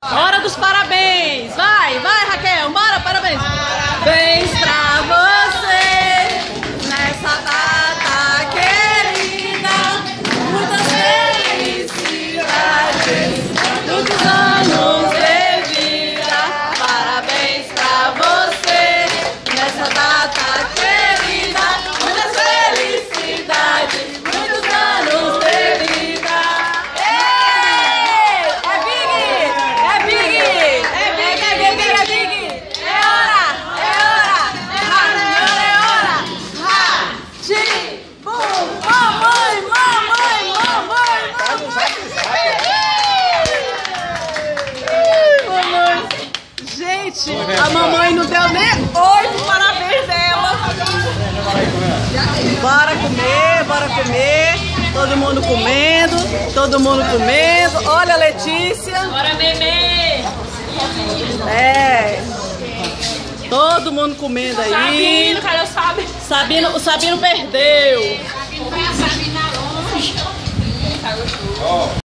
Hora dos parabéns! Vai, vai, Raquel, bora, parabéns! Parabéns pra você nessa data querida, muitas felicidades, muitos anos de vida. Parabéns pra você nessa data querida, muitas felicidades, muitos anos de vida. Gente, a mamãe não deu nem oi pro parabéns dela. Bora comer, bora comer. Todo mundo comendo, todo mundo comendo. Olha a Letícia. Bora beber. É. Todo mundo comendo aí. Sabino, cadê o Sabino? O Sabino perdeu.